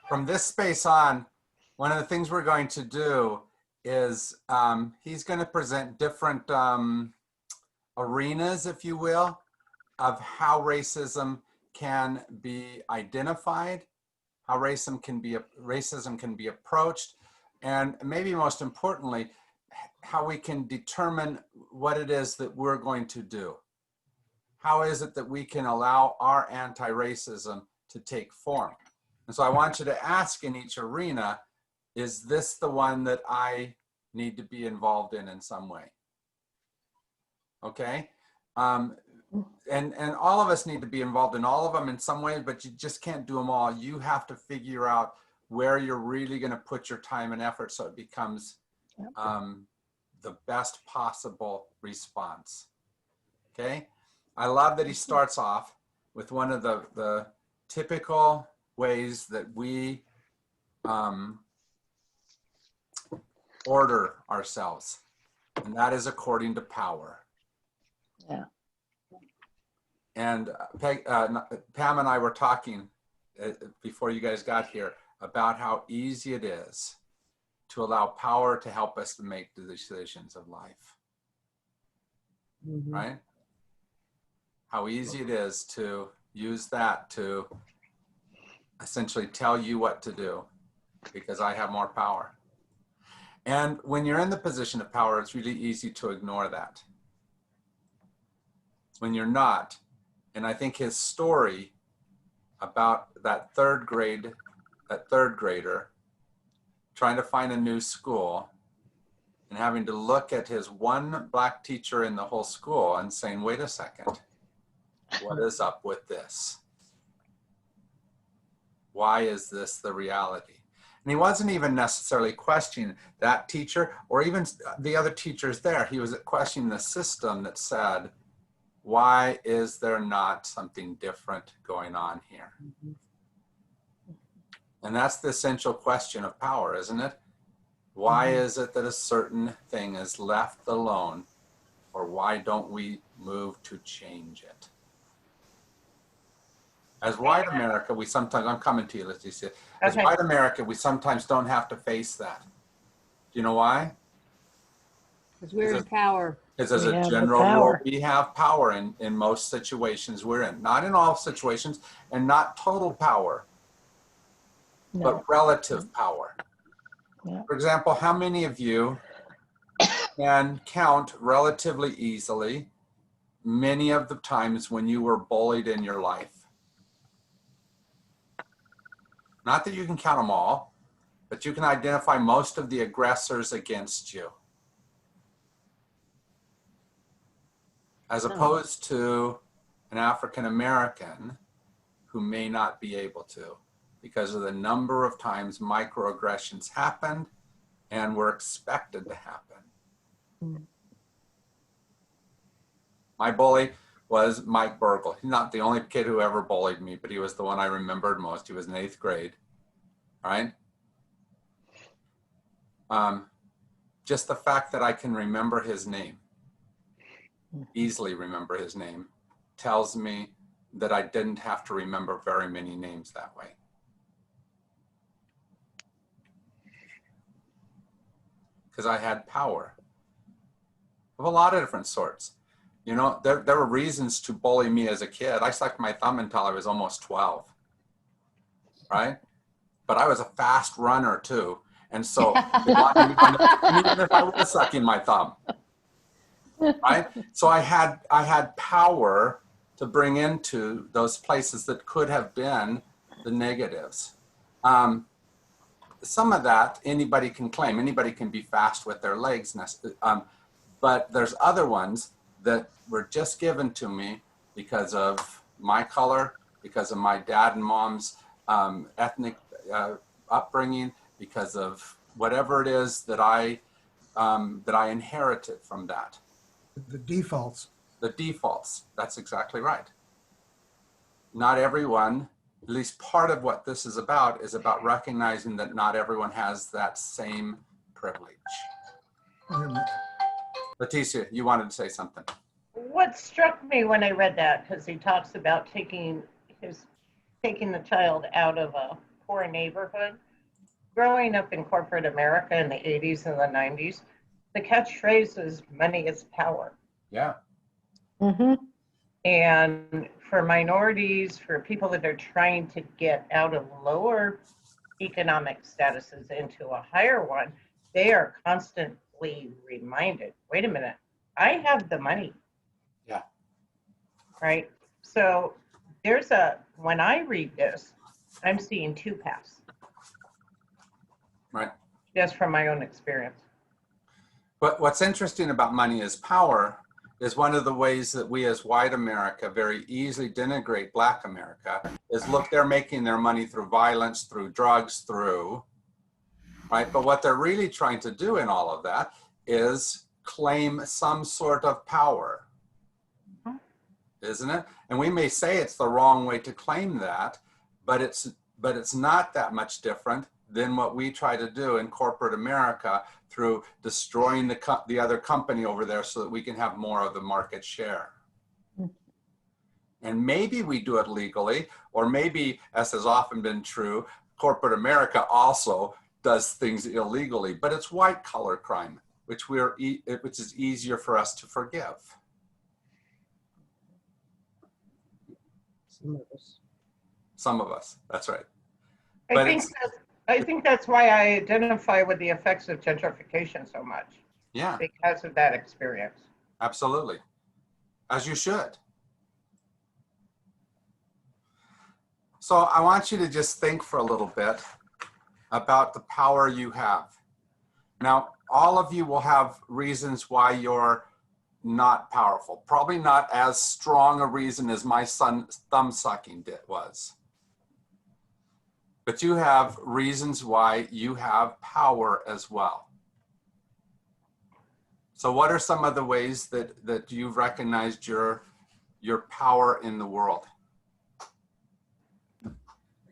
from this space on, one of the things we're going to do is he's going to present different arenas, if you will, of how racism can be identified, how racism can be approached, and maybe most importantly, how we can determine what it is that we're going to do. How is it that we can allow our anti-racism to take form? And so I want you to ask in each arena, is this the one that I need to be involved in some way? Okay? And all of us need to be involved in all of them in some way, but you just can't do them all. You have to figure out where you're really going to put your time and effort so it becomes the best possible response. Okay? I love that he starts off with one of the typical ways that we order ourselves, and that is according to power. Yeah. And Pam and I were talking before you guys got here about how easy it is to allow power to help us to make the decisions of life. Right? How easy it is to use that to essentially tell you what to do because I have more power. And when you're in the position of power, it's really easy to ignore that. When you're not, and I think his story about that third grader trying to find a new school and having to look at his one black teacher in the whole school and saying, wait a second, what is up with this? Why is this the reality? And he wasn't even necessarily questioning that teacher or even the other teachers there. He was questioning the system that said, why is there not something different going on here? And that's the essential question of power, isn't it? Why is it that a certain thing is left alone, or why don't we move to change it? As white America, we sometimes, I'm coming to you, Leticia. As white America, we sometimes don't have to face that. Do you know why? Because we're in power. Because as a general rule, we have power in most situations we're in. Not in all situations, and not total power, but relative power. Yeah. For example, how many of you can count relatively easily many of the times when you were bullied in your life? Not that you can count them all, but you can identify most of the aggressors against you. As opposed to an African American who may not be able to, because of the number of times microaggressions happened and were expected to happen. My bully was Mike Burgle. He's not the only kid who ever bullied me, but he was the one I remembered most. He was in 8th grade, right? Just the fact that I can remember his name, easily remember his name, tells me that I didn't have to remember very many names that way. Because I had power of a lot of different sorts. You know, there were reasons to bully me as a kid. I sucked my thumb until I was almost 12, right? But I was a fast runner too. And so even if I was sucking my thumb, right? So I had power to bring into those places that could have been the negatives. Some of that anybody can claim. Anybody can be fast with their legs. But there's other ones that were just given to me because of my color, because of my dad and mom's ethnic upbringing, because of whatever it is that I inherited from that. The defaults. The defaults, that's exactly right. Not everyone, at least part of what this is about recognizing that not everyone has that same privilege. Leticia, you wanted to say something. What struck me when I read that, because he talks about taking the child out of a poor neighborhood, growing up in corporate America in the 80s and the 90s, the catchphrase is money is power. Yeah. Mm-hmm. And for minorities, for people that are trying to get out of lower economic statuses into a higher one, they are constantly reminded, wait a minute, I have the money. Yeah. Right? So when I read this, I'm seeing two paths. Right. Just from my own experience. But what's interesting about money is power is one of the ways that we as white America very easily denigrate Black America is, look, they're making their money through violence, through drugs, right? But what they're really trying to do in all of that is claim some sort of power, isn't it? And we may say it's the wrong way to claim that, but it's not that much different than what we try to do in corporate America through destroying the other company over there so that we can have more of the market share. And maybe we do it legally, or maybe, as has often been true, corporate America also does things illegally, but it's white collar crime, which is easier for us to forgive. Some of us, that's right. I think that's why I identify with the effects of gentrification so much. Yeah. Because of that experience. Absolutely. As you should. So I want you to just think for a little bit about the power you have. Now, all of you will have reasons why you're not powerful. Probably not as strong a reason as my son's thumb sucking was. But you have reasons why you have power as well. So what are some of the ways that you've recognized your power in the world? I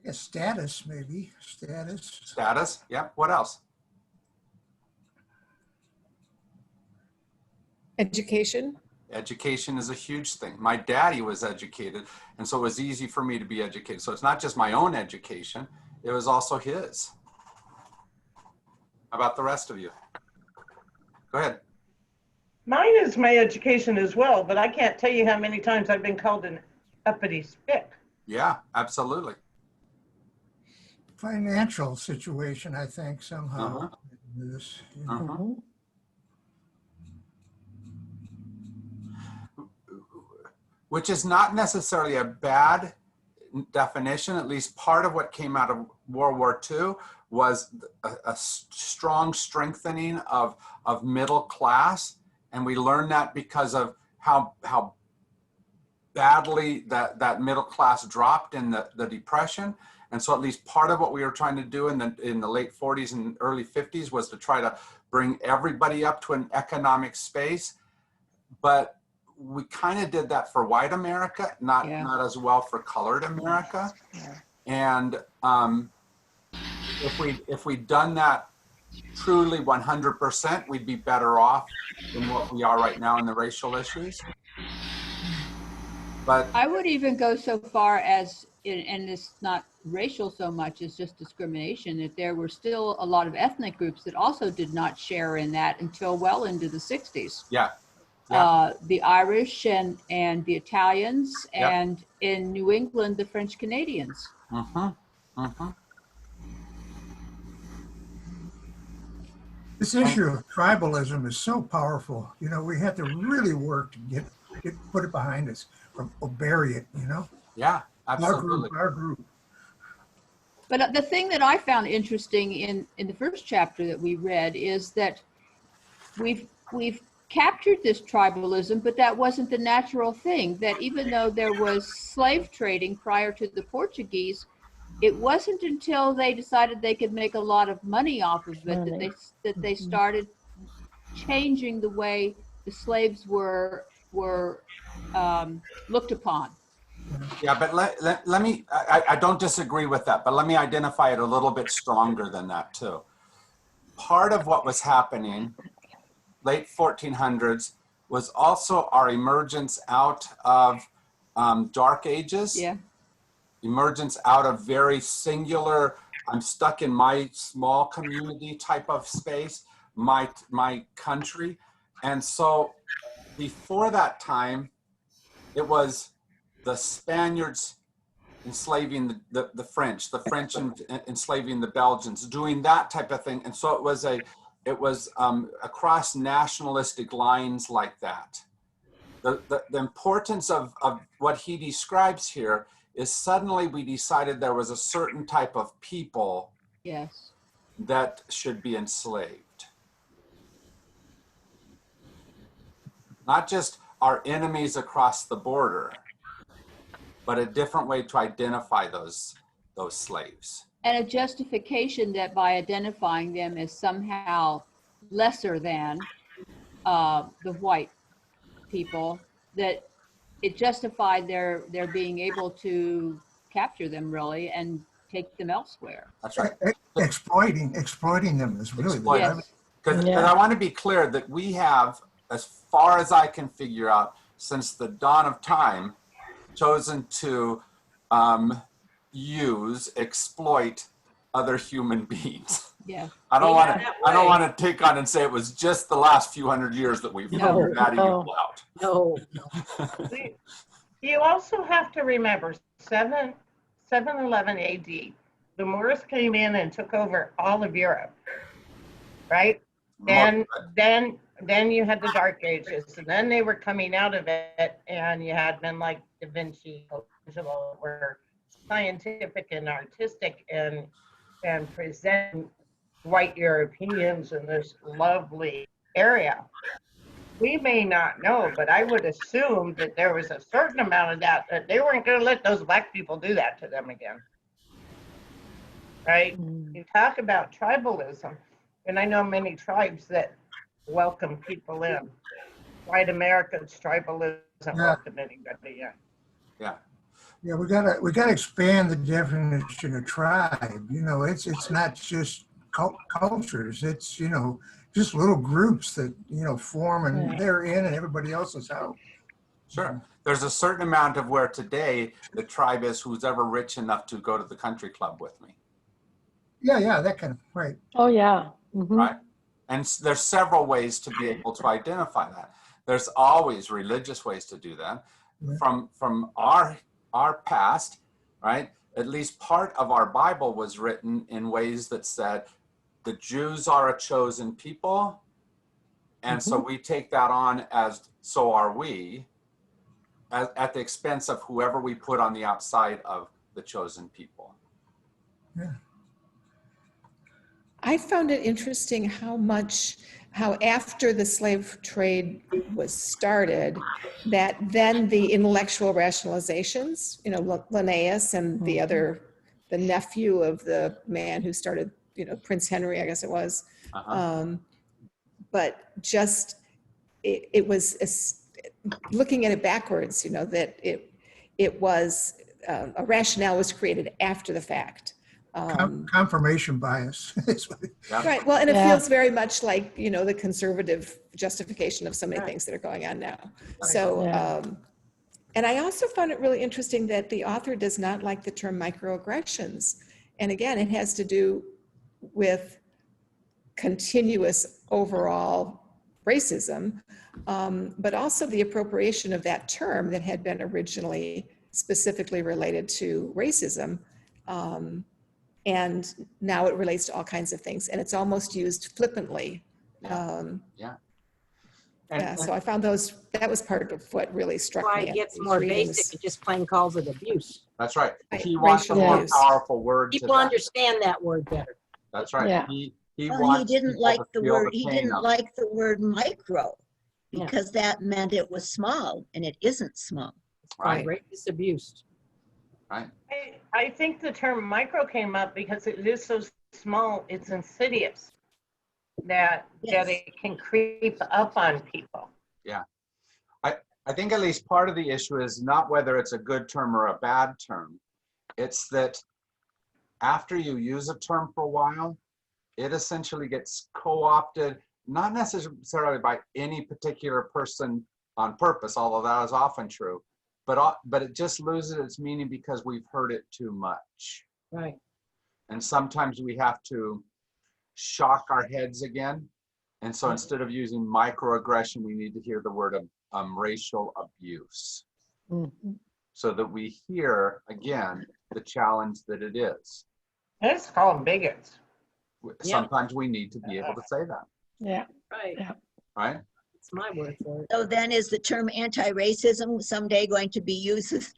guess status, maybe. Status. Status, yeah. What else? Education. Education is a huge thing. My daddy was educated, and so it was easy for me to be educated. So it's not just my own education, it was also his. How about the rest of you? Go ahead. Mine is my education as well, but I can't tell you how many times I've been called an uppity spick. Yeah, absolutely. Financial situation, I think, somehow. Uh-huh. This, you know. Uh-huh. Which is not necessarily a bad definition. At least part of what came out of World War II was a strong strengthening of middle class. And we learned that because of how badly that middle class dropped in the Depression. And so at least part of what we were trying to do in the late 40s and early 50s was to try to bring everybody up to an economic space. But we kind of did that for white America, not as well for colored America. Yeah. And if we'd done that truly 100%, we'd be better off than what we are right now in the racial issues. But I would even go so far as, and it's not racial so much as just discrimination, that there were still a lot of ethnic groups that also did not share in that until well into the 60s. yeah. Yeah. The Irish and the Italians, Yep. and in New England, the French Canadians. Mm-hmm. Mm-hmm. This issue of tribalism is so powerful. You know, we have to really work to put it behind us or bury it, you know? Yeah, absolutely. Our group. But the thing that I found interesting in the first chapter that we read is that we've captured this tribalism, but that wasn't the natural thing. That even though there was slave trading prior to the Portuguese, it wasn't until they decided they could make a lot of money off of it that they started changing the way the slaves were looked upon. Yeah, but let me, I don't disagree with that, but let me identify it a little bit stronger than that too. Part of what was happening late 1400s was also our emergence out of dark ages. Yeah. Emergence out of very singular I'm stuck in my small community type of space, my country. And so before that time, it was the Spaniards enslaving the French enslaving the Belgians, doing that type of thing. And so it was across nationalistic lines like that. The importance of what he describes here is suddenly we decided there was a certain type of people Yes. that should be enslaved. Not just our enemies across the border, but a different way to identify those slaves. And a justification that by identifying them as somehow lesser than the white people, that it justified their being able to capture them really and take them elsewhere. That's right. Exploiting them is really the Yes. Because I want to be clear that we have, as far as I can figure out, since the dawn of time, chosen to exploit other human beings. Yeah. I don't want to. that I don't way. want to take on and say it was just the last few hundred years that we've No, figured that no. evil out. No. You also have to remember 711 AD, the Moors came in and took over all of Europe, right? Then you had the Dark Ages, and then they were coming out of it, and you had men like Da Vinci, Michelangelo, were scientific and artistic and present white Europeans in this lovely area. We may not know, but I would assume that there was a certain amount of that they weren't going to let those black people do that to them again. Right? You talk about tribalism, and I know many tribes that welcome people in. White America's tribalism welcome anybody in. Yeah. Yeah, we gotta expand the definition of tribe. You know, it's not just cultures. It's, you know, just little groups that, you know, form and they're in and everybody else is out. Sure. There's a certain amount of where today the tribe is who's ever rich enough to go to the country club with me. Yeah, that kind of, right. Oh, yeah. Mhm. Right? And there's several ways to be able to identify that. There's always religious ways to do that. Yeah. From our past, right? At least part of our Bible was written in ways that said the Jews are a chosen people, and so we take that on as so are we, at the expense of whoever we put on the outside of the chosen people. Yeah. I found it interesting how after the slave trade was started, that then the intellectual rationalizations, you know, Linnaeus and the nephew of the man who started, you know, Prince Henry, I guess it was, but just, it was looking at it backwards, you know, that it was, a rationale was created after the fact. Confirmation bias. Right. Well, and it Yeah. feels very much like, you know, the conservative justification of so many things that are going on now. So, Yeah. and I also found it really interesting that the author does not like the term microaggressions. And again, it has to do with continuous overall racism, but also the appropriation of that term that had been originally specifically related to racism. And now it relates to all kinds of things, and it's almost used flippantly. And So I found that was part of what really struck Why me. it gets more basic, it just plain calls it abuse. that's right. Right, He wants a racial more abuse. powerful word to People that. understand that word better. That's right. Yeah. He Well, wants he didn't people like to the feel word, he pain didn't of it. like the word micro Yeah. because that meant it was small and it isn't small. Right. Racist abuse. Right. I think the term micro came up because it is so small, it's insidious that Yes. it can creep up on people. I think at least part of the issue is not whether it's a good term or a bad term. It's that after you use a term for a while, it essentially gets co-opted, not necessarily by any particular person on purpose, although that is often true, but it just loses its meaning because we've heard it too much. Right. And sometimes we have to shock our heads again. And so instead of using microaggression, we need to hear the word of racial abuse, so that we hear again the challenge that it is. Let's call them bigots. Sometimes we need to be able to say that, Yeah. Right. Yeah. right? That's my word for it. So then is the term anti-racism someday going to be used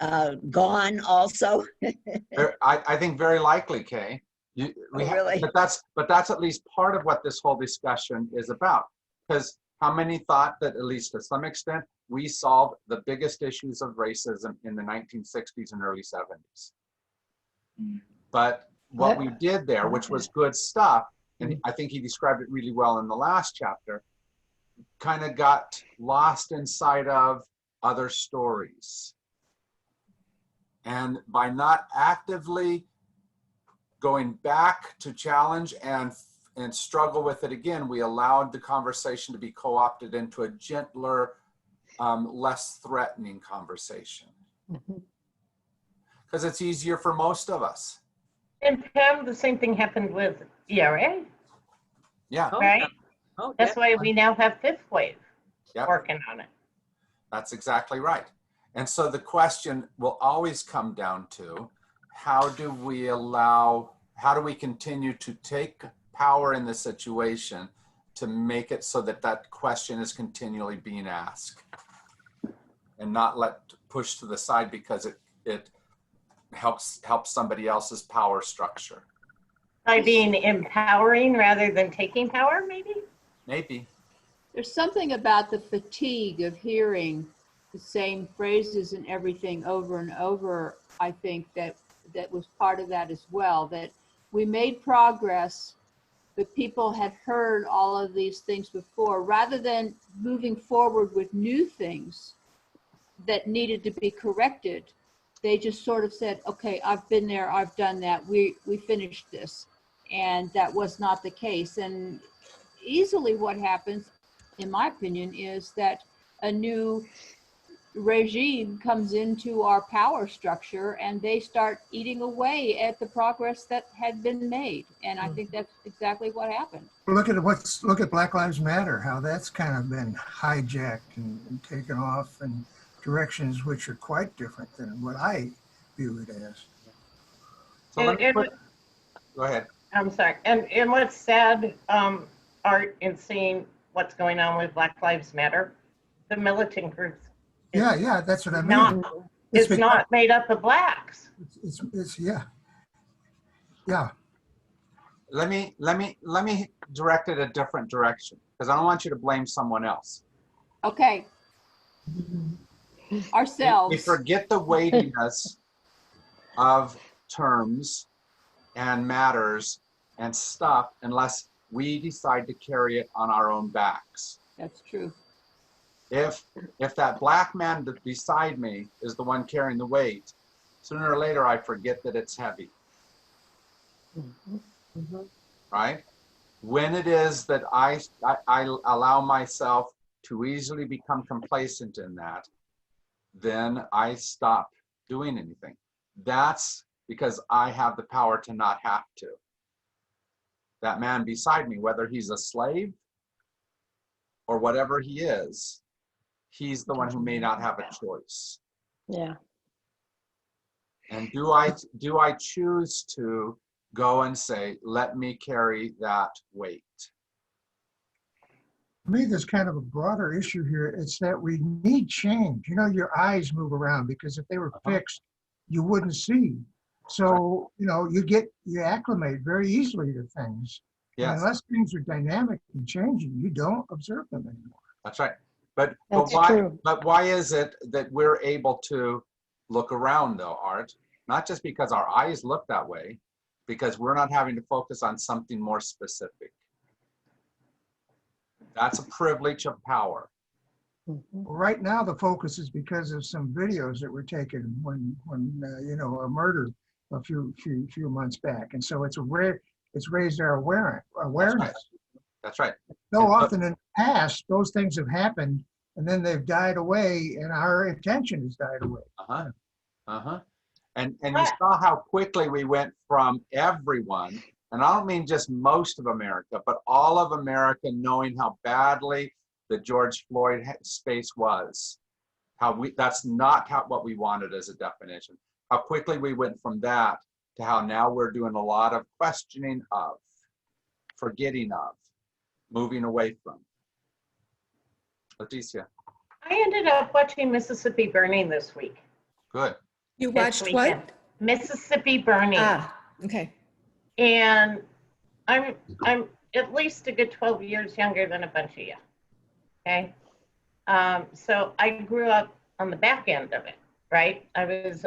as gone also? I think very likely, Kay. Really? But that's at least part of what this whole discussion is about. Because how many thought that, at least to some extent, we solved the biggest issues of racism in the 1960s and early 70s? But what we did there, which was good stuff, and I think he described it really well in the last chapter, kind of got lost inside of other stories. And by not actively going back to challenge and struggle with it again, we allowed the conversation to be co-opted into a gentler, less threatening conversation. Because it's easier for most of us. And Pam, the same thing happened with ERA, Yeah, Oh, right? yeah. Oh, That's why we now have fifth wave Yep. working on it. that's exactly right. And so the question will always come down to, how do we continue to take power in the situation to make it so that that question is continually being asked and not pushed to the side because it helps somebody else's power structure. By being empowering rather than taking power, maybe? Maybe. There's something about the fatigue of hearing the same phrases and everything over and over. I think that was part of that as well, that we made progress, but people had heard all of these things before. Rather than moving forward with new things that needed to be corrected, they just sort of said, okay, I've been there, I've done that, we finished this. And that was not the case. And easily what happens, in my opinion, is that a new regime comes into our power structure and they start eating away at the progress that had been made. And I think that's exactly what happened. Look at Black Lives Matter, how that's kind of been hijacked and taken off in directions which are quite different than what I view it as. So let me go ahead. I'm sorry. And what's sad, Art, in seeing what's going on with Black Lives Matter, the militant groups. Yeah, that's what I mean. It's not made up of blacks. It's yeah. Let me direct it a different direction, because I don't want you to blame someone else. Okay. Ourselves. We forget the weightiness of terms and matters and stuff unless we decide to carry it on our own backs. That's true. If that black man beside me is the one carrying the weight, sooner or later I forget that it's heavy. Right? When it is that I allow myself to easily become complacent in that, then I stop doing anything. That's because I have the power to not have to. That man beside me, whether he's a slave or whatever he is, he's the one who may not have a choice. Yeah. And do I choose to go and say, let me carry that weight? To me, there's kind of a broader issue here. It's that we need change. You know, your eyes move around because if they were fixed, you wouldn't see. So, you know, you acclimate very easily to things. Yes. And unless things are dynamic and changing, you don't observe them anymore. That's right. But That's why? true. But why is it that we're able to look around, though, Art? Not just because our eyes look that way, because we're not having to focus on something more specific. That's a privilege of power. Well, right now, the focus is because of some videos that were taken when you know, a murder a few months back, and so it's raised our awareness. That's right. So often in the past, those things have happened, and then they've died away, and our attention has died away. And you saw how quickly we went from everyone, and I don't mean just most of America, but all of America knowing how badly the George Floyd space was. That's not what we wanted as a definition. How quickly we went from that to how now we're doing a lot of questioning of, forgetting of, moving away from. Leticia. I ended up watching Mississippi Burning this week. Good. You This watched what? weekend. Mississippi Burning. Ah, okay. And I'm at least a good 12 years younger than a bunch of you. Okay. So I grew up on the back end of it, right? I was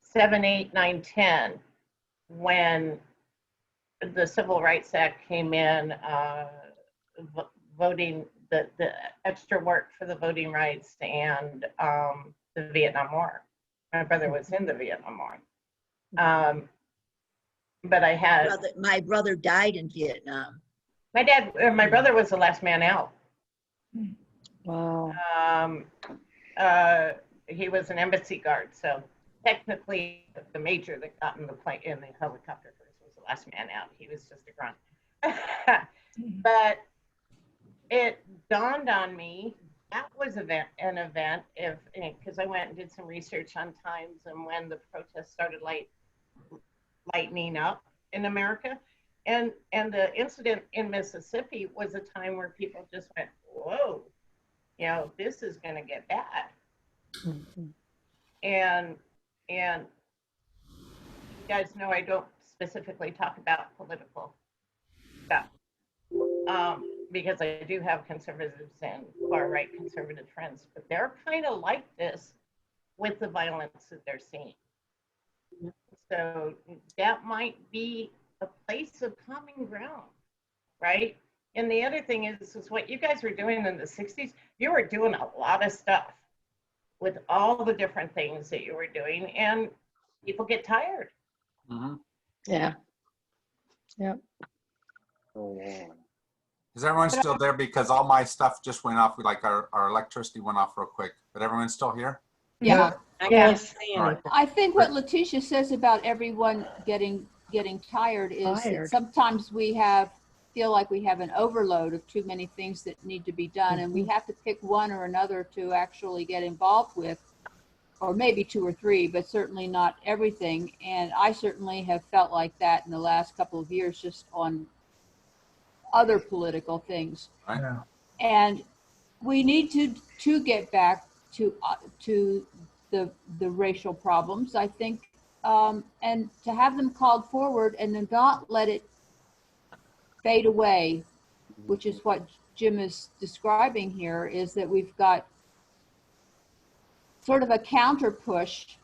7, 8, 9, 10 when the Civil Rights Act came in, voting, the extra work for the voting rights and the Vietnam War. My brother was in the Vietnam War. But I had My brother died in Vietnam. my brother was the last man out. Wow. He was an embassy guard, so technically the major that got in the plane in the helicopter first was the last man out. He was just a grunt. But it dawned on me that was an event because I went and did some research on times and when the protests started lightening up in America. And the incident in Mississippi was a time where people just went, whoa, this is going to get bad. Mhm. And you guys know I don't specifically talk about political stuff because I do have conservatives and far-right conservative friends, but they're kind of like this with the violence that they're seeing. So that might be a place of common ground, right? And the other thing is what you guys were doing in the 60s, you were doing a lot of stuff with all the different things that you were doing, and people get tired. Mm-hmm. Yeah. Yep. Is everyone still there? Because all my stuff just went off, like our electricity went off real quick, but everyone's still here? Yeah. I Yes. can't see All right. anything. I think what Letitia says about everyone getting tired is that Tired. sometimes we feel like we have an overload of too many things that need to be done, and we have to pick one or another to actually get involved with, or maybe 2 or 3, but certainly not everything. And I certainly have felt like that in the last couple of years, just on other political things. Right. Yeah. And we need to get back to the racial problems, I think, and to have them called forward and then not let it fade away, which is what Jim is describing here, is that we've got sort of a counter push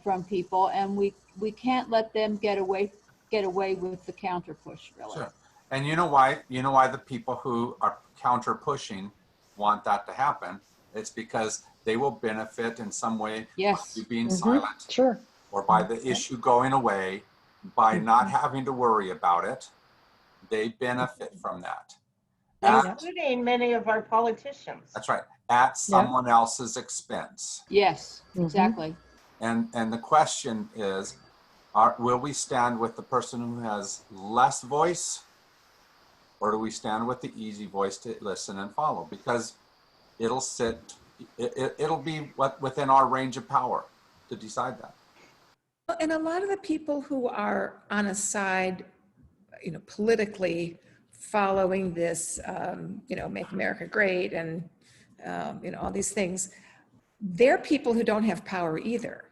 from people, and we can't let them get away with the counter push, really. Sure. And you know why the people who are counter pushing want that to happen? It's because they will benefit in some way Yes. by you being Mhm. silent, Sure. or by the issue going away, by not having to worry about it. They benefit from that. Including many of our politicians. That's right. At someone else's expense. Yes, Mhm. exactly. And the question is, will we stand with the person who has less voice, or do we stand with the easy voice to listen and follow? Because it'll be within our range of power to decide that. And a lot of the people who are on a side, politically following this, Make America Great and, all these things, they're people who don't have power either.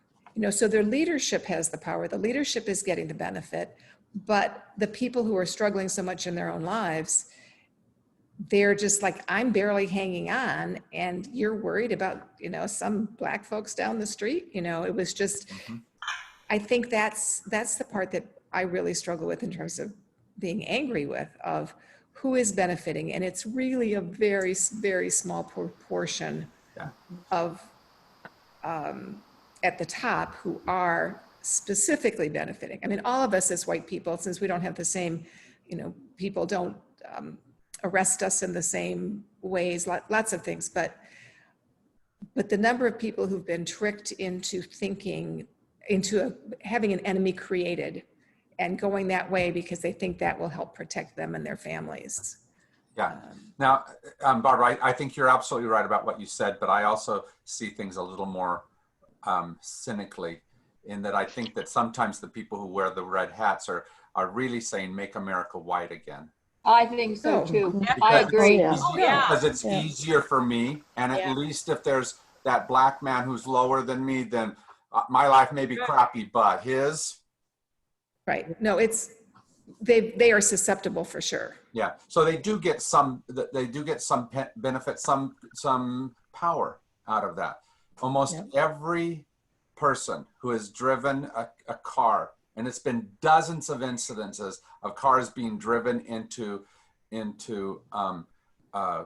So their leadership has the power. The leadership is getting the benefit, but the people who are struggling so much in their own lives, they're just like, I'm barely hanging on, and you're worried about, some black folks down the street. It was just, I think that's the part that I really struggle with in terms of being angry with, of who is benefiting. And it's really a very, very small proportion of at the top who are specifically benefiting. I mean, all of us as white people, since we don't have the same, people don't arrest us in the same ways, lots of things, but But the number of people who've been tricked into thinking, having an enemy created and going that way because they think that will help protect them and their families. Yeah. Now, Barbara, I think you're absolutely right about what you said, but I also see things a little more cynically, in that I think that sometimes the people who wear the red hats are really saying, make America white again. I think so Oh. too. Yeah. I Because agree. yeah. Oh, yeah. Because it's Yeah. easier for me. And at Yeah. least if there's that black man who's lower than me, then my life may be crappy, but his, Right. No, they are susceptible for sure. yeah. So they do get some benefit, some power out of that. Almost Yep. every person who has driven a car, and it's been dozens of incidences of cars being driven into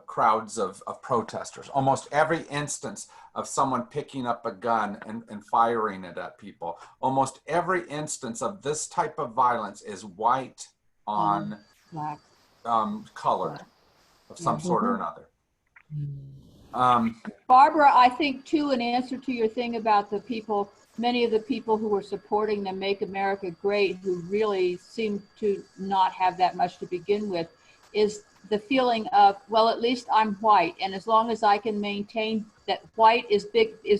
crowds of protesters. Almost every instance of someone picking up a gun and firing it at people. Almost every instance of this type of violence is white on Black. colored of some sort or another. Barbara, I think too, in answer to your thing about the people, many of the people who were supporting the Make America Great, who really seem to not have that much to begin with, is the feeling of, well, at least I'm white, and as long as I can maintain that white is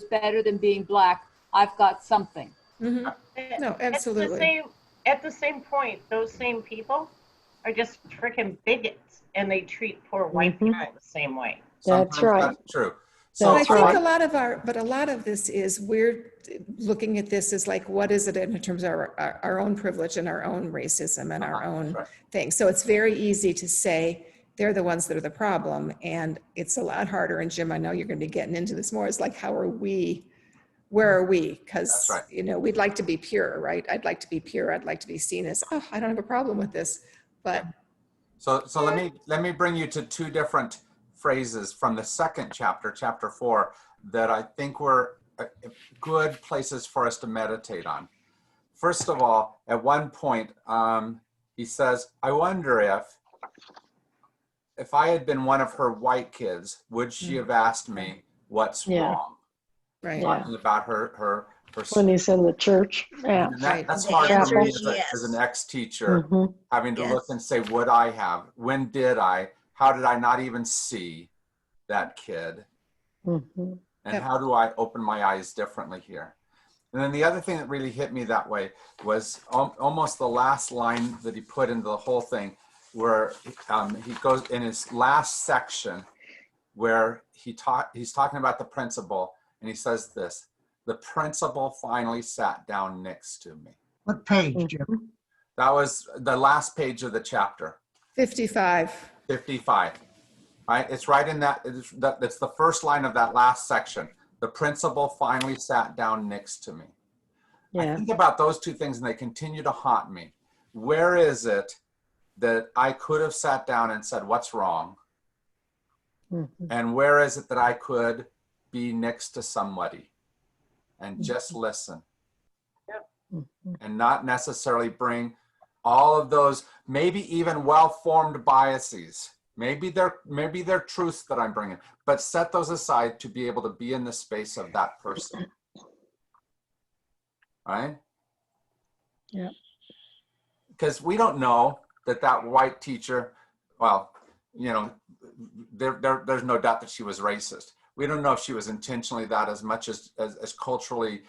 better than being black, I've got something. Mhm. No, absolutely. At the same point, those same people are just freaking bigots, and they treat poor white people the same way. That's Sometimes right. that's true. So But I That's think right. a lot of this is we're looking at this as like, what is it in terms of our own privilege and our own racism and our own right. thing. So it's very easy to say they're the ones that are the problem. And it's a lot harder. And Jim, I know you're going to be getting into this more. It's like, where are we? Because, That's right. you know, we'd like to be pure, right? I'd like to be pure. I'd like to be seen as, oh, I don't have a problem with this. But So let me bring you to two different phrases from the second chapter, chapter 4, that I think were good places for us to meditate on. First of all, at one point, he says, I wonder if I had been one of her white kids, would she have asked me what's Yeah. wrong? right. Yeah. Talking about her When he's in the church. Yeah. and Right. that's The hard for answer me is as an yes. ex-teacher, Mhm. having to Yes. look and say, would I have? When did I? How did I not even see that kid? Mhm. And Yep. how do I open my eyes differently here? And then the other thing that really hit me that way was almost the last line that he put into the whole thing, where he goes in his last section, where he's talking about the principal, and he says this: the principal finally sat down next to me. What page, Jim? That was the last page of the chapter, 55. 55. Right? It's right in that. It's the first line of that last section. The principal finally sat down next to me. I Yeah. think about those two things, and they continue to haunt me. Where is it that I could have sat down and said, what's wrong? Mhm. And where is it that I could be next to somebody and just listen? Mhm. And not necessarily bring all of those, maybe even well-formed biases. Maybe they're truths that I'm bringing, but set those aside to be able to be in the space of that person. Right? Yeah. Because we don't know that white teacher, well, you know, there's no doubt that she was racist. We don't know if she was intentionally that, as much as culturally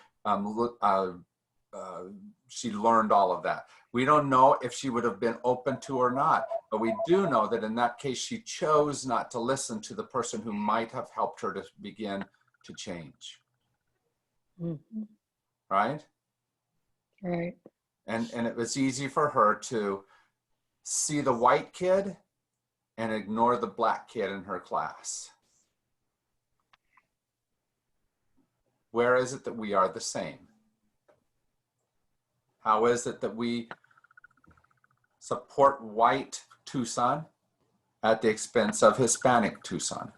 she learned all of that. We don't know if she would have been open to or not, but we do know that in that case, she chose not to listen to the person who might have helped her to begin to change. Mhm. Right? Right. And it was easy for her to see the white kid and ignore the black kid in her class. Where is it that we are the same? How is it that we support white Tucson at the expense of Hispanic Tucson?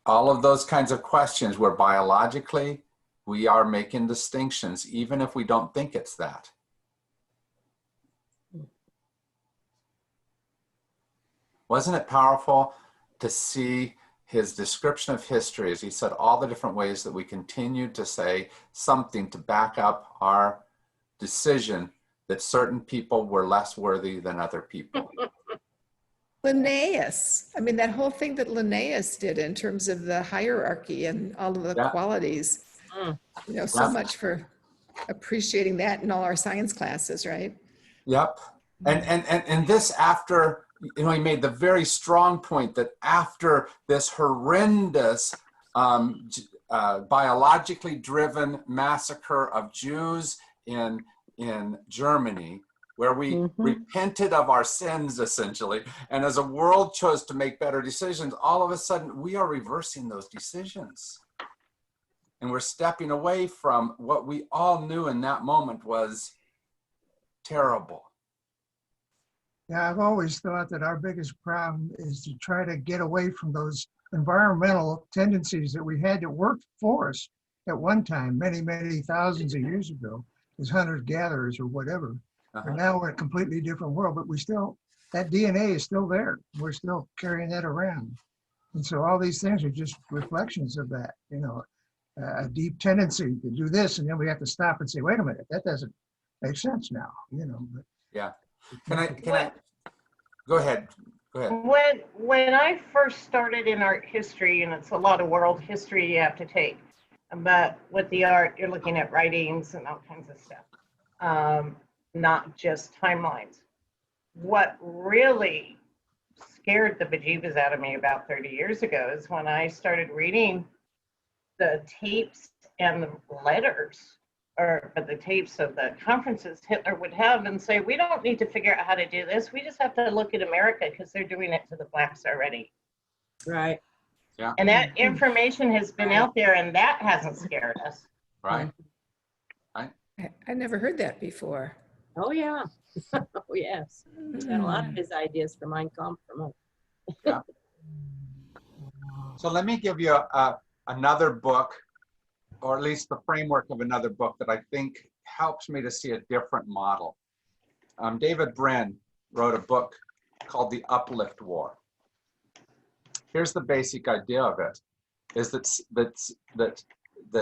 All of those kinds of questions where biologically we are making distinctions, even if we don't think it's that. Wasn't it powerful to see his description of history as he said all the different ways that we continued to say something to back up our decision that certain people were less worthy than other people? Linnaeus, I mean, that whole thing that Linnaeus did in terms of the hierarchy and all of the Yeah. qualities, Mm. you know, so Yeah. much for appreciating that in all our science classes, right? Yep. And this after, you know, he made the very strong point that after this horrendous biologically driven massacre of Jews in Germany, where we repented of our sins essentially, and as a world chose to make better decisions, all of a sudden we are reversing those decisions. And we're stepping away from what we all knew in that moment was terrible. Yeah, I've always thought that our biggest problem is to try to get away from those environmental tendencies that we had that worked for us at one time, many, many thousands of years ago, as hunters-gatherers or whatever. But now we're in a completely different world, but we still, that DNA is still there. We're still carrying that around. And so all these things are just reflections of that, you know, a deep tendency to do this, and then we have to stop and say, wait a minute, that doesn't make sense now, you know. But Yeah. Can I go ahead? Go ahead. When I first started in art history, and it's a lot of world history you have to take, but with the art, you're looking at writings and all kinds of stuff, not just timelines. What really scared the bejeebus out of me about 30 years ago is when I started reading the tapes and the letters, but the tapes of the conferences Hitler would have and say, we don't need to figure out how to do this. We just have to look at America because they're doing it to the blacks already. Right. Yeah. And that information has been out there, and that hasn't scared us. Right. I never heard that before. Oh, yeah. Oh, yes. He's got a lot of his ideas for Mein Kampf from us. So let me give you another book, or at least the framework of another book that I think helps me to see a different model. David Brin wrote a book called The Uplift War. Here's the basic idea of it: is that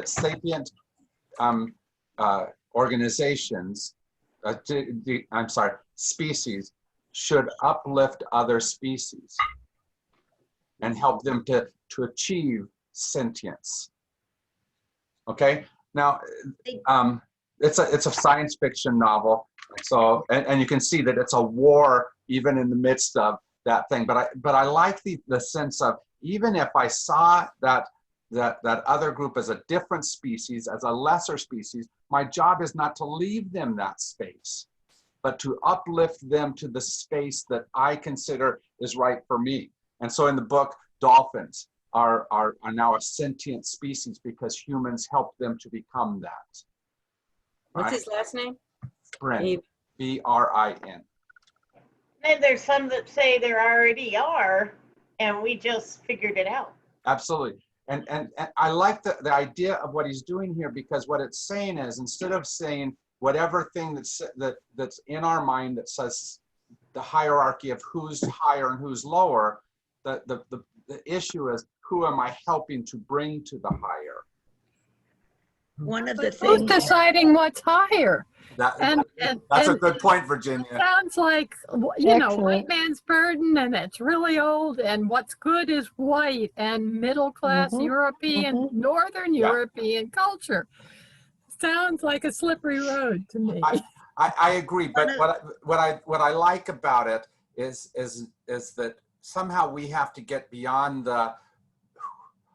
sapient organizations, species, should uplift other species and help them to achieve sentience. Okay, now it's a science fiction novel, so and you can see that it's a war even in the midst of that thing. But I like the sense of, even if I saw that other group as a different species, as a lesser species, my job is not to leave them that space, but to uplift them to the space that I consider is right for me. And so in the book, dolphins are now a sentient species because humans helped them to become that. What's his last name? Brin, B-R-I-N. And there's some that say there already are, and we just figured it out. Absolutely. And I like the idea of what he's doing here, because what it's saying is, instead of saying whatever thing that's in our mind that says the hierarchy of who's higher and who's lower, the issue is, who am I helping to bring to the higher? One of the Who's things, deciding what's higher? That's And a good point, Virginia. sounds like, you know, Excellent. white man's burden, and it's really old, and what's good is white and middle class European, Northern Yeah. European culture. Sounds like a slippery road to me. I agree, but what I like about it is that somehow we have to get beyond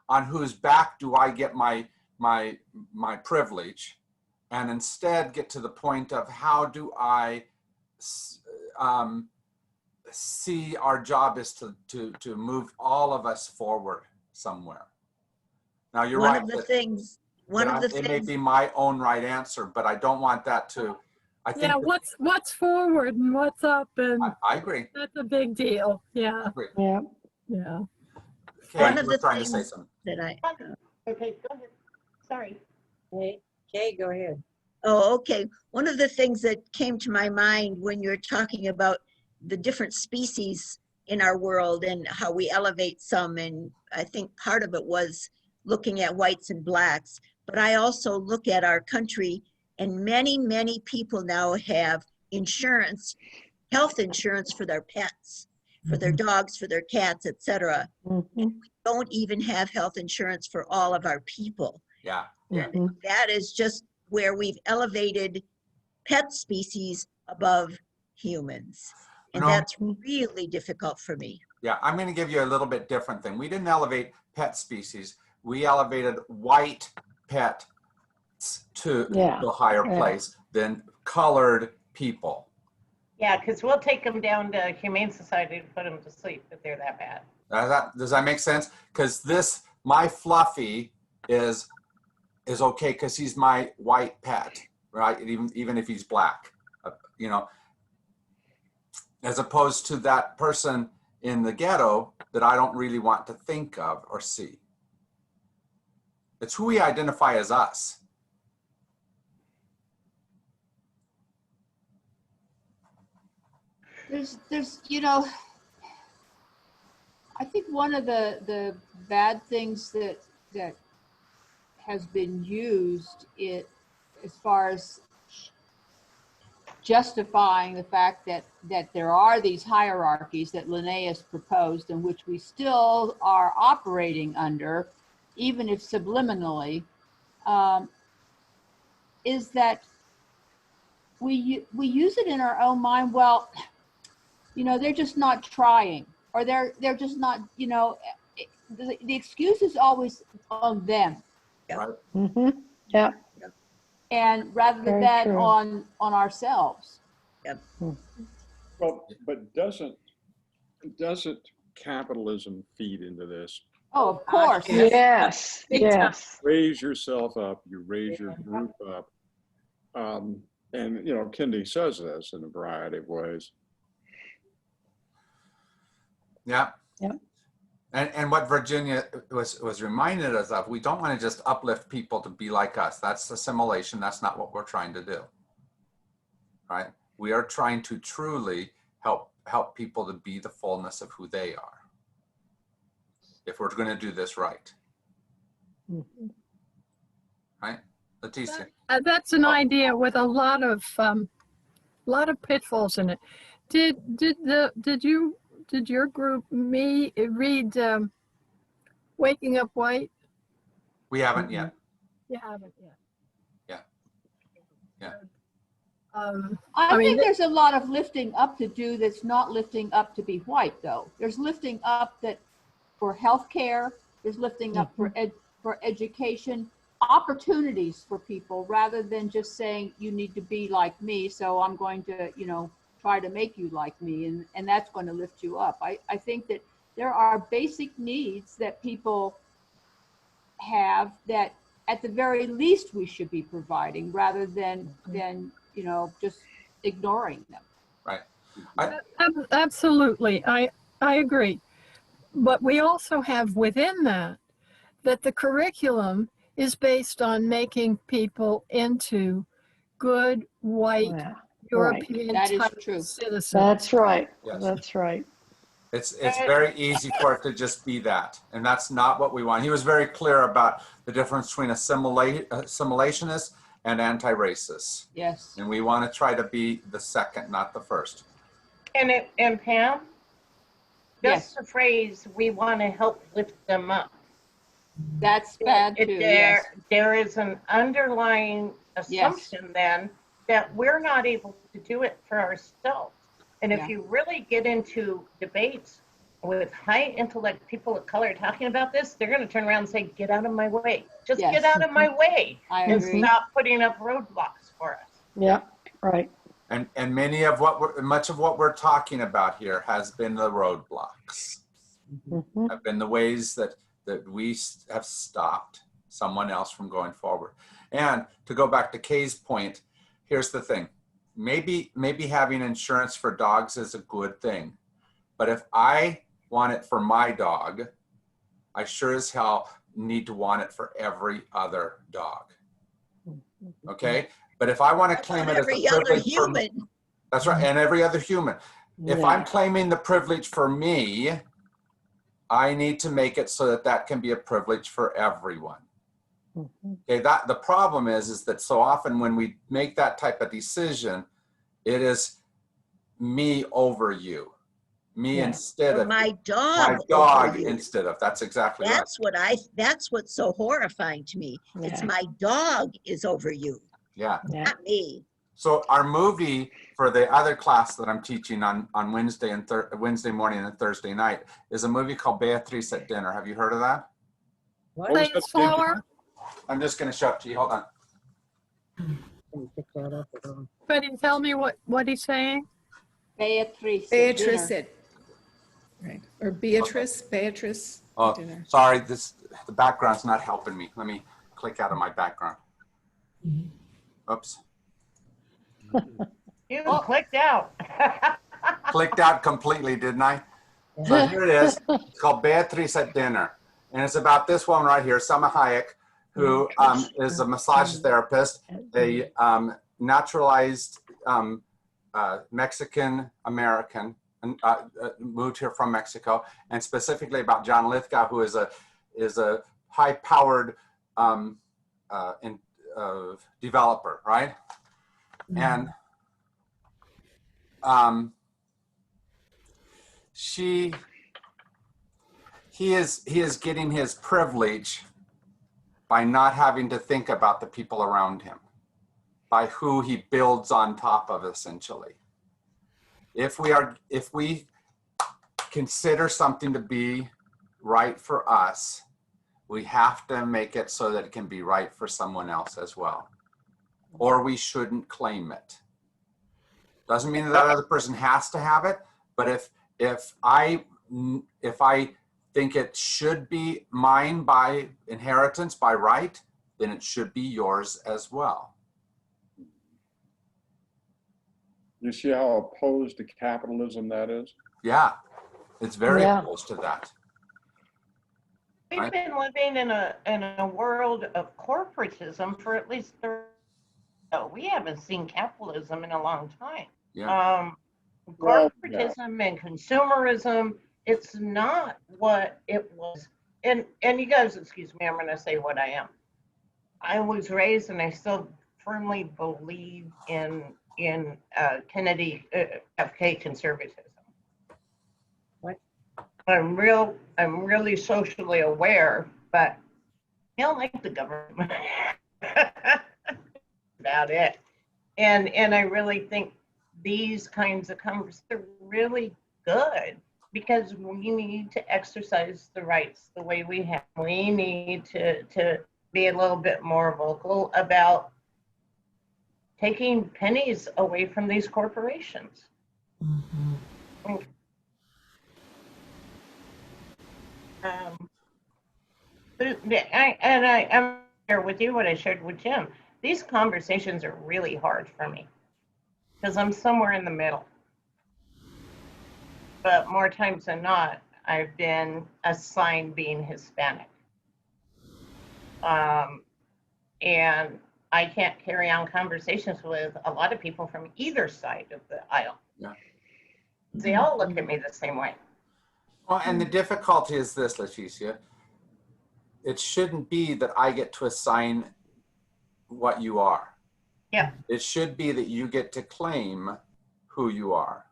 on whose back do I get my privilege, and instead get to the point of, how do I see our job is to move all of us forward somewhere. Now you're one right. of the things, It may be my own right answer, but I don't want that to. I think. Yeah, what's forward and what's up, and I agree. that's a big deal. Yeah, I agree. Yeah. yeah. Okay, One of you were the trying to say things something. that I, Okay, go ahead. Sorry. Hey, Kay, go ahead. oh, okay. One of the things that came to my mind when you're talking about the different species in our world and how we elevate some. And I think part of it was looking at whites and blacks. But I also look at our country, and many, many people now have insurance, health insurance for their pets, for their dogs, for their cats, etc. We don't even have health insurance for all of our people. Yeah. And that is just where we've elevated pet species above humans. And No. that's really difficult for me. Yeah, I'm going to give you a little bit different thing. We didn't elevate pet species. We elevated white pets to a higher place than colored people. Yeah, because we'll take them down to Humane Society to put them to sleep if they're that bad. Does that make sense? Because my Fluffy is okay because he's my white pet, right? Even if he's black, you know, as opposed to that person in the ghetto that I don't really want to think of or see. It's who we identify as us. There's, you know, I think one of the bad things that has been used as far as justifying the fact that there are these hierarchies that Linnaeus proposed, and which we still are operating under, even if subliminally, is that we use it in our own mind. Well, you know, they're just not trying, or they're just not, you know, the excuse is always on them. Right. Yeah. And rather Very than true. on ourselves. Well, but doesn't capitalism feed into this? Oh, of course. Yes. Big time. Yes. Raise yourself up, you raise your group up. And, you know, Kendi says this in a variety of ways. Yeah. Yeah. And what Virginia was reminded us of, we don't want to just uplift people to be like us. That's assimilation. That's not what we're trying to do. Right? We are trying to truly help people to be the fullness of who they are. If we're going to do this right. Right? Leticia. That's an idea with a lot of pitfalls in it. Did your group read Waking Up White? We haven't yet. You haven't yet. Yeah. Yeah. I think there's a lot of lifting up to do that's not lifting up to be white, though. There's lifting up that for healthcare, there's lifting up for education, opportunities for people, rather than just saying you need to be like me, so I'm going to, you know, try to make you like me, and that's going to lift you up. I think that there are basic needs that people have that at the very least we should be providing, rather than you know, just ignoring them. Right. Absolutely. I agree. But we also have within that the curriculum is based on making people into good white European That is type true. citizens. That's right. Yes. That's right. It's very easy for it to just be that. And that's not what we want. He was very clear about the difference between assimilationist and anti-racist. Yes. And we want to try to be the second, not the first. And Pam, Yes. just the phrase, we want to help lift them up. That's bad too. Yes. There is an underlying assumption then that we're not able to do it for ourselves. And if you really get into debates with high intellect people of color talking about this, they're going to turn around and say, get out of my way. Just get out of my way. And stop putting up roadblocks for us. Yeah, right. And much of what we're talking about here has been the roadblocks. Have been the ways that we have stopped someone else from going forward. And to go back to Kay's point, here's the thing. Maybe having insurance for dogs is a good thing. But if I want it for my dog, I sure as hell need to want it for every other dog. Okay? But if I want to claim it as a privilege for me, that's right, and every other human. If I'm claiming the privilege for me, I need to make it so that that can be a privilege for everyone. Okay, the problem is that so often when we make that type of decision, it is me over you, me instead Or of my you. dog My over dog you. instead of. That's exactly right. That's what's so horrifying to me. It's my dog is over you, Yeah. not me. So our movie for the other class that I'm teaching on Wednesday and Wednesday morning and Thursday night is a movie called Beatrice at Dinner. Have you heard of that? What was Say that it slower. I'm just going to show it to you. Hold on. Didn't pick that up at all. Betty, tell me what he's saying. Beatrice. Beatrice dinner. at, right, or Beatrice, Beatrice Oh, dinner. sorry. The background's not helping me. Let me click out of my background. Oops. You clicked out. Clicked out completely, didn't I? So here it is. It's called Beatrice at Dinner. And it's about this woman right here, Selma Hayek, who is a massage therapist, a naturalized Mexican American, moved here from Mexico, and specifically about John Lithgow, who is a high-powered developer, right? And he is getting his privilege by not having to think about the people around him, by who he builds on top of, essentially. If we consider something to be right for us, we have to make it so that it can be right for someone else as well, or we shouldn't claim it. Doesn't mean that that other person has to have it, but if I think it should be mine by inheritance, by right, then it should be yours as well. You see how opposed to capitalism that is? Yeah, it's very opposed to that. We've been living in a world of corporatism for at least 30 years. We haven't seen capitalism in a long time. Yeah. Corporatism and consumerism, it's not what it was. And you guys, excuse me, I'm going to say what I am. I was raised, and I still firmly believe in Kennedy, FK conservatism. What? I'm really socially aware, but I don't like the government. About it. And I really think these kinds of conversations are really good, because we need to exercise the rights the way we have. We need to be a little bit more vocal about taking pennies away from these corporations. I'm here with you what I shared with Jim. These conversations are really hard for me because I'm somewhere in the middle. But more times than not, I've been assigned being Hispanic. And I can't carry on conversations with a lot of people from either side of the aisle. Yeah. They all look at me the same way. Well, and the difficulty is this, Leticia. It shouldn't be that I get to assign what you are. Yeah. It should be that you get to claim who you are.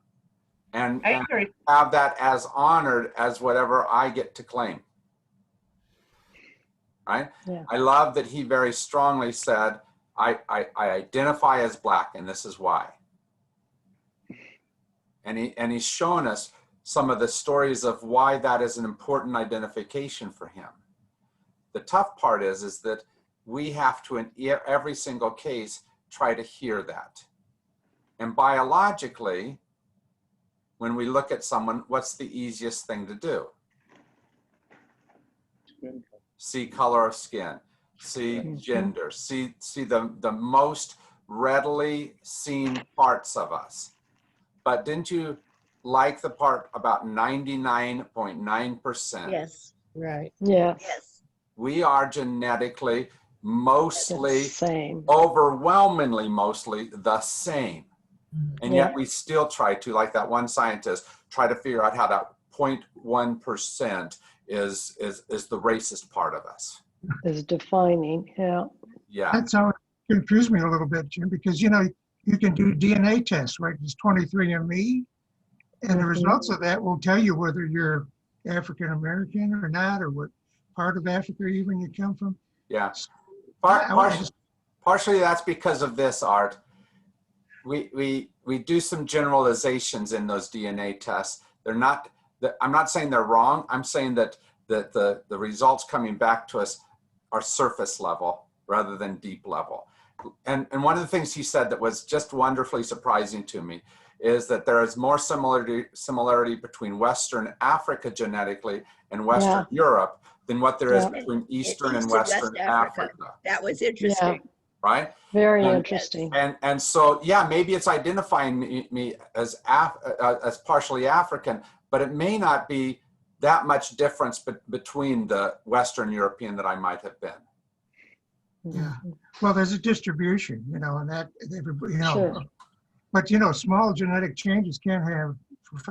And agree. Have that as honored as whatever I get to claim. Right? Yeah. I love that he very strongly said, I identify as Black, and this is why. And he's shown us some of the stories of why that is an important identification for him. The tough part is that we have to, in every single case, try to hear that. And biologically, when we look at someone, what's the easiest thing to do? See color of skin, see gender, see the most readily seen parts of us. But didn't you like the part about 99.9%? Yes, Right. Yes. yes. We are genetically mostly, Same. overwhelmingly mostly the same. And yet we still try to, like that one scientist, try to figure out how that 0.1% is the racist part of us. Is defining. Yeah. Yeah. That's how it confused me a little bit, Jim, because, you know, you can do DNA tests, right? It's 23andMe, and the results of that will tell you whether you're African American or not, or what part of Africa even you come from. Yeah. I just- Partially that's because of this, Art. We do some generalizations in those DNA tests. They're not, I'm not saying they're wrong. I'm saying that the results coming back to us are surface level rather than deep level. And one of the things he said that was just wonderfully surprising to me is that there is more similarity between Western Africa genetically and Western Europe than what there is between Eastern and Western Africa. That was interesting. Right? Very interesting. And so, yeah, maybe it's identifying me as partially African, but it may not be that much difference between the Western European that I might have been. Yeah. Well, there's a distribution, you know, and that, you know, Sure. but, you know, small genetic changes can have,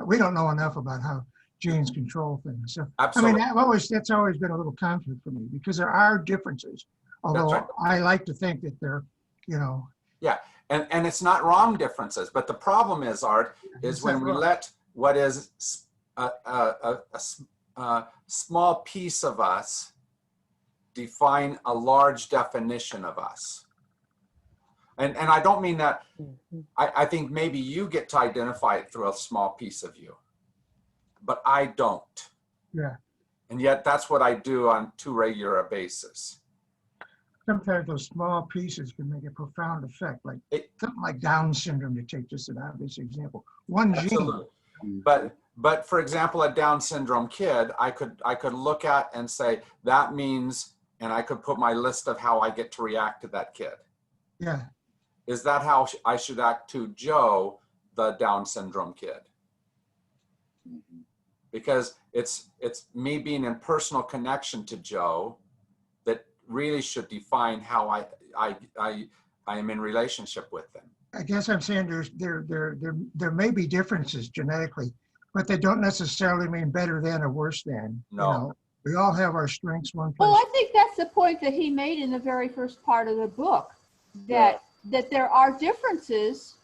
we don't know enough about how genes control things. So, Absolutely. I mean, that's always been a little conflict for me because there are differences. Although right. I like to think that they're, you know. Yeah, and it's not wrong differences, but the problem is, Art, is when we let what is a small piece of us define a large definition of us. And I don't mean that, I think maybe you get to identify it through a small piece of you, but I don't. Yeah. And yet that's what I do on too regular a basis. Sometimes those small pieces can make a profound effect, like something like Down syndrome, to take just an obvious example. One Absolutely. gene. But for example, a Down syndrome kid, I could look at and say, that means, and I could put my list of how I get to react to that kid. Yeah. Is that how I should act to Joe, the Down syndrome kid? Because it's me being in personal connection to Joe that really should define how I am in relationship with them. I guess I'm saying there may be differences genetically, but they don't necessarily mean better than or worse than. No. You know, we all have our strengths one place. Well, I think that's the point that he made in the very first part of the book, that there are differences,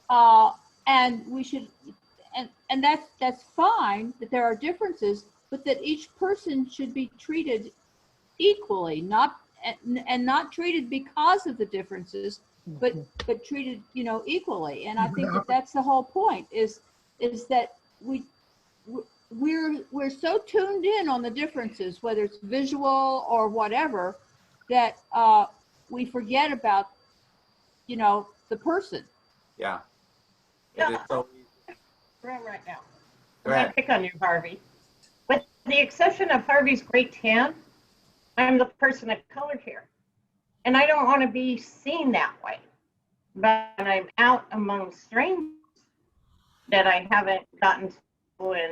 and we should, and that's fine that there are differences, but that each person should be treated equally, not treated because of the differences, but treated, you know, equally. And I think that that's the whole point, is that we're so tuned in on the differences, whether it's visual or whatever, that we forget about, you know, the person. Yeah. Yeah. It is so Room right now. Go I'm ahead. gonna pick on you, Harvey. With the exception of Harvey's great tan, I'm the person of color here. And I don't want to be seen that way. But when I'm out among strangers that I haven't gotten to know in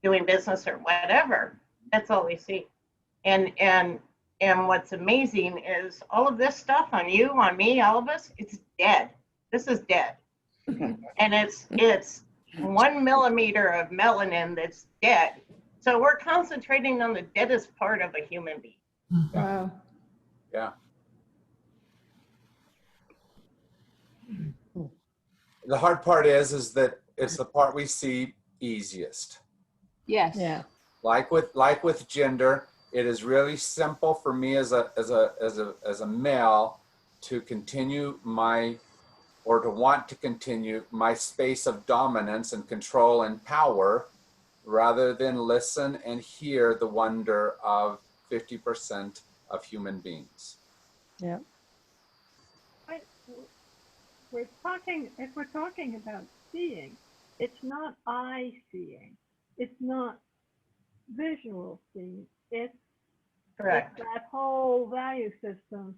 doing business or whatever, that's all they see. And what's amazing is all of this stuff on you, on me, all of us, it's dead. This is dead. And it's 1 millimeter of melanin that's dead. So we're concentrating on the deadest part of a human being. Wow. Yeah. The hard part is that it's the part we see easiest. Yes. Yeah. Like with gender, it is really simple for me as a male to continue to want to continue my space of dominance and control and power, rather than listen and hear the wonder of 50% of human beings. Yeah. If we're talking about seeing, it's not eye seeing. It's not visual seeing. It's Correct. that whole value system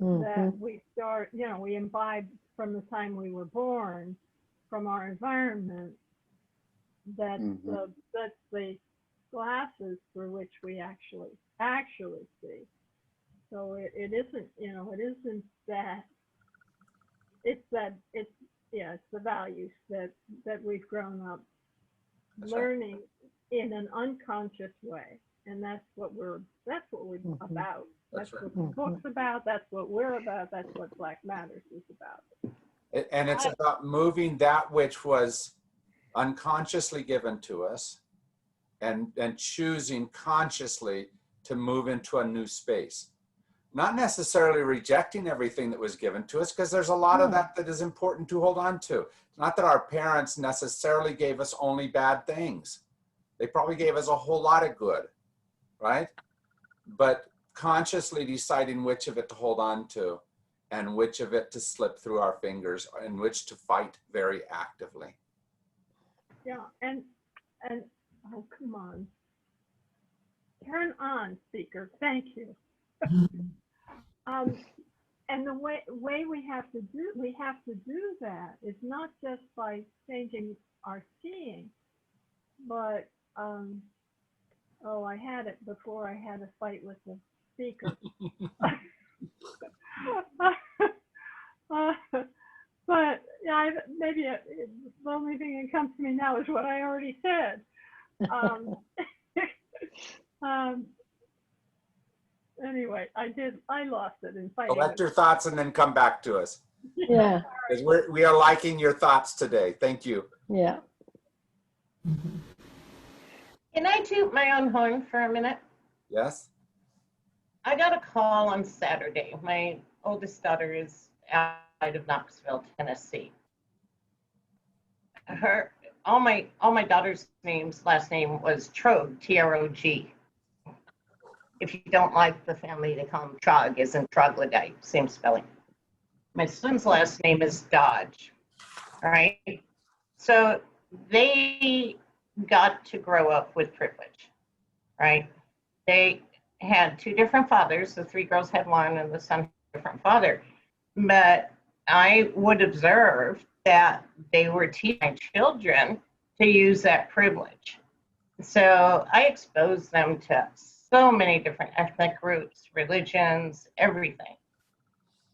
that we we imbibe from the time we were born, from our environment. That's the glasses through which we actually see. So it isn't, it isn't that. It's yeah, it's the values that we've grown up That's right. learning in an unconscious way, and that's what we're Mhm. about. That's That's right. what the book's about. That's what we're about. That's what Black Matters is about. And it's about moving that which was unconsciously given to us and choosing consciously to move into a new space. Not necessarily rejecting everything that was given to us, because there's a lot of that is important to hold on to. It's not that our parents necessarily gave us only bad things. They probably gave us a whole lot of good, right? But consciously deciding which of it to hold on to and which of it to slip through our fingers and which to fight very actively. Yeah, and oh, come on, turn on, speaker. Thank you. And the way we have to do that is not just by changing our seeing, but oh, I had it before I had a fight with the speaker. But yeah, maybe the only thing that comes to me now is what I already said. Anyway, I lost it in fighting. Collect your thoughts and then come back to us. Yeah, Because we are liking your thoughts today. Thank you. yeah. Can I toot my own horn for a minute? Yes? I got a call on Saturday. My oldest daughter is out of Knoxville, Tennessee. All my daughter's last name was Trog, T-R-O-G. If you don't like the family, they call him Trog, as in troglodyte, same spelling. My son's last name is Dodge. All right. So they got to grow up with privilege, right? They had two different fathers. The three girls had one, and the son had a different father. But I would observe that they were teaching children to use that privilege. So I exposed them to so many different ethnic groups, religions, everything.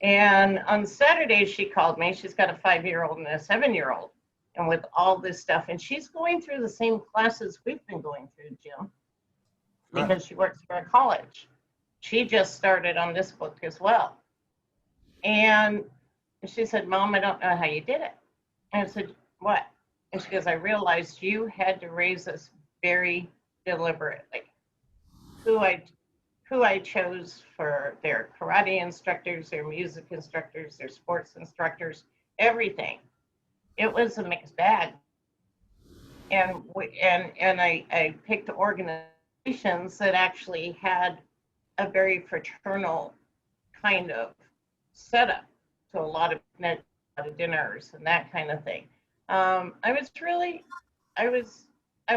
And on Saturday, she called me. She's got a 5-year-old and a 7-year-old, and with all this stuff. And she's going through the same classes we've been going through, Jim, because she works for a college. She just started on this book as well. And she said, Mom, I don't know how you did it. And I said, what? And she goes, I realized you had to raise us very deliberately. Who I chose for their karate instructors, their music instructors, their sports instructors, everything. It was a mixed bag. And I picked organizations that actually had a very fraternal kind of setup. So a lot of dinners and that kind of thing. I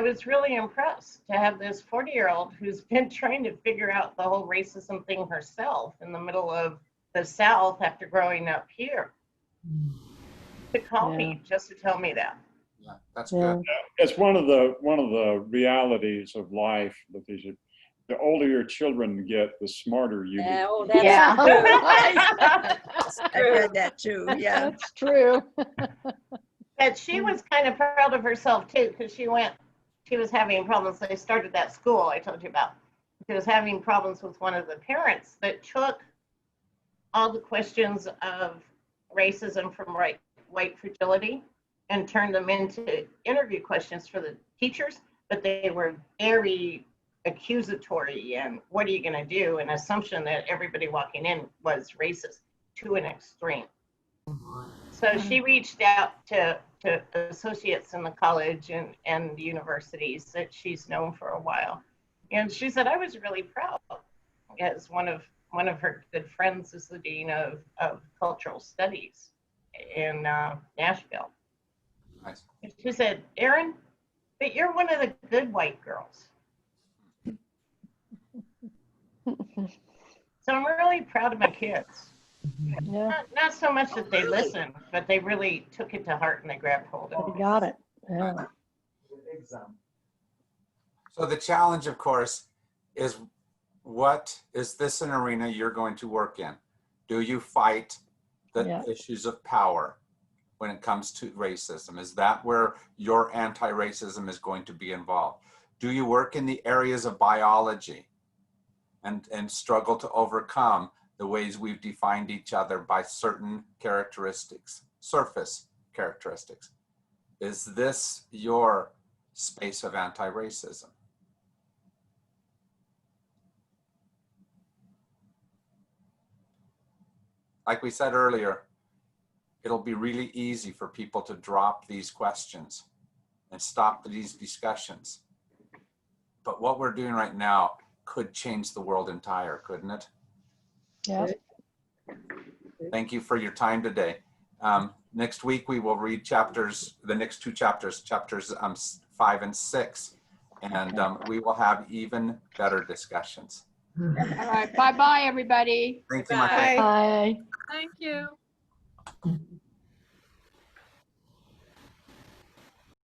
was really impressed to have this 40-year-old who's been trying to figure out the whole racism thing herself in the middle of the South after growing up here, to call me just to tell me that. Yeah, that's good. It's one of the realities of life that the older your children get, the smarter you get. Oh, that's Yeah. true. I've heard that too. Yeah. That's true. But she was kind of proud of herself too, because she was having problems. They started that school I told you about. She was having problems with one of the parents that took all the questions of racism from white fragility and turned them into interview questions for the teachers, but they were very accusatory and what are you going to do? An assumption that everybody walking in was racist to an extreme. So she reached out to associates in the college and the universities that she's known for a while. And she said, I was really proud, as one of her good friends is the dean of cultural studies in Nashville. Nice. And she said, Erin, but you're one of the good white girls. So I'm really proud of my kids. Yeah, Not so much that they listened, but they really took it to heart and they grabbed hold of it. they got it. Yeah. So the challenge, of course, is what is this an arena you're going to work in? Do you fight the issues of power? when it comes to racism? Is that where your anti-racism is going to be involved? Do you work in the areas of biology and struggle to overcome the ways we've defined each other by certain characteristics, surface characteristics? Is this your space of anti-racism? Like we said earlier, it'll be really easy for people to drop these questions and stop these discussions. But what we're doing right now could change the world entire, couldn't it? Yeah. Thank you for your time today. Next week, we will read the next two chapters, chapters 5 and 6, and we will have even better discussions. All right. Bye-bye, everybody. Thank you, my friend. Bye. Bye. Thank you.